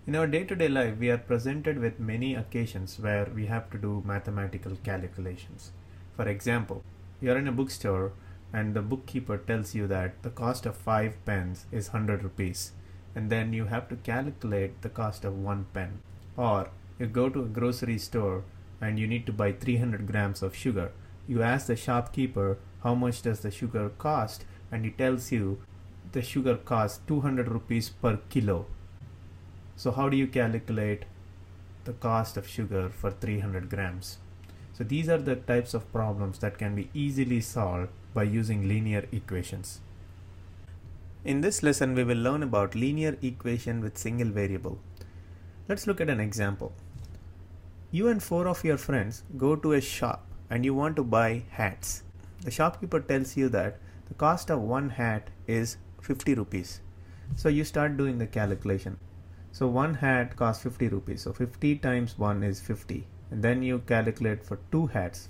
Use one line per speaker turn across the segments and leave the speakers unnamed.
In our day-to-day life, we are presented with many occasions where we have to do mathematical calculations. For example, you are in a bookstore and the bookkeeper tells you that the cost of 5 pens is 100 rupees, and then you have to calculate the cost of 1 pen. Or you go to a grocery store and you need to buy 300 grams of sugar. You ask the shopkeeper how much does the sugar cost, and he tells you the sugar costs 200 rupees per kilo. So how do you calculate the cost of sugar for 300 grams? So these are the types of problems that can be easily solved by using linear equations. In this lesson, we will learn about linear equation with single variable. Let's look at an example. You and 4 of your friends go to a shop and you want to buy hats. The shopkeeper tells you that the cost of one hat is 50 rupees. So you start doing the calculation. So one hat costs 50 rupees. So 50 times 1 is 50. And then you calculate for 2 hats,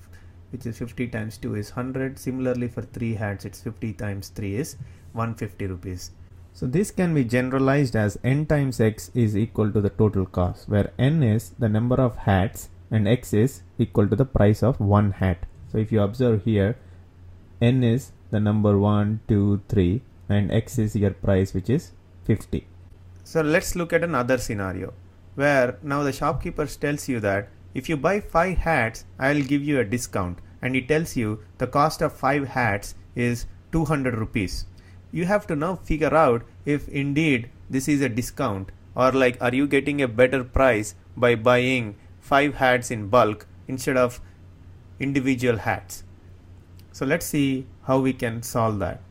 which is 50 times 2 is 100. Similarly for 3 hats, it's 50 times 3 is 150 rupees. So this can be generalized as n times x is equal to the total cost, where n is the number of hats and x is equal to the price of one hat. So if you observe here, n is the number 1, 2, 3 and x is your price, which is 50. So let's look at another scenario where now the shopkeeper tells you that if you buy 5 hats, I will give you a discount, and he tells you the cost of 5 hats is 200 rupees. You have to now figure out if indeed this is a discount, or like are you getting a better price by buying 5 hats in bulk instead of individual hats. So let's see how we can solve that.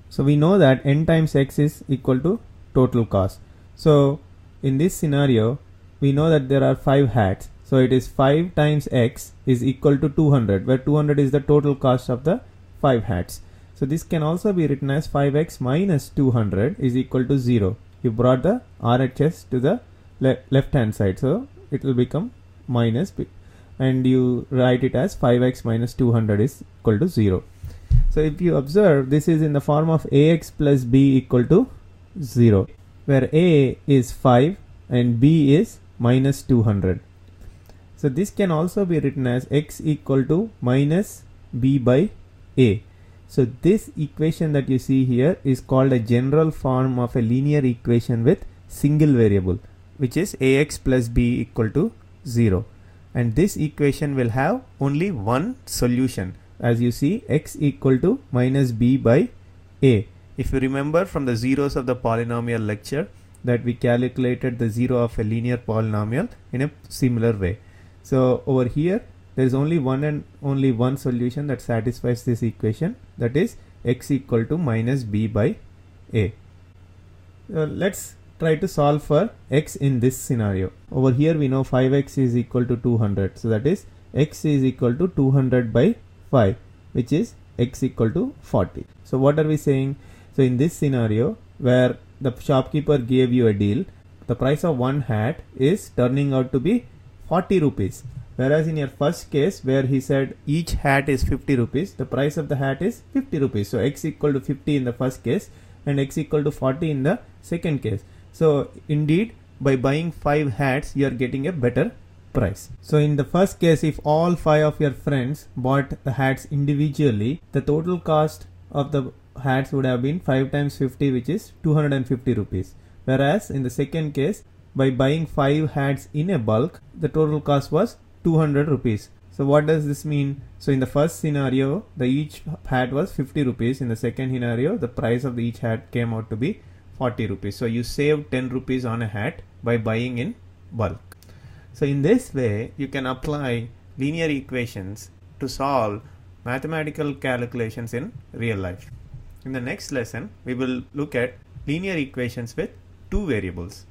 So we know that n times x is equal to total cost. So in this scenario, we know that there are 5 hats. So it is 5 times x is equal to 200, where 200 is the total cost of the 5 hats. So this can also be written as 5x minus 200 is equal to 0. You brought the RHS to the left hand side. So it will become minus, and you write it as 5x minus 200 is equal to 0. So if you observe, this is in the form of ax plus b equal to 0, where a is 5 and b is minus 200. So this can also be written as x equal to minus b by a. So this equation that you see here is called a general form of a linear equation with single variable, which is ax plus b equal to 0. And this equation will have only one solution. As you see, x equal to minus b by a. If you remember from the zeros of the polynomial lecture, that we calculated the zero of a linear polynomial in a similar way. So over here, there is only one solution that satisfies this equation, that is x equal to minus b by a. Let's try to solve for x in this scenario. Over here we know 5x is equal to 200. So that is x is equal to 200 by 5, which is x equal to 40. So what are we saying? So in this scenario where the shopkeeper gave you a deal, the price of one hat is turning out to be 40 rupees. Whereas in your first case where he said each hat is 50 rupees, the price of the hat is 50 rupees. So x equal to 50 in the first case and x equal to 40 in the second case. So indeed, by buying 5 hats, you are getting a better price. So in the first case, if all 5 of your friends bought the hats individually, the total cost of the hats would have been 5 times 50, which is 250 rupees. Whereas in the second case, by buying 5 hats in a bulk, the total cost was 200 rupees. So what does this mean? So in the first scenario, the each hat was 50 rupees. In the second scenario, the price of the each hat came out to be 40 rupees. So you saved 10 rupees on a hat by buying in bulk. So in this way, you can apply linear equations to solve mathematical calculations in real life. In the next lesson, we will look at linear equations with two variables.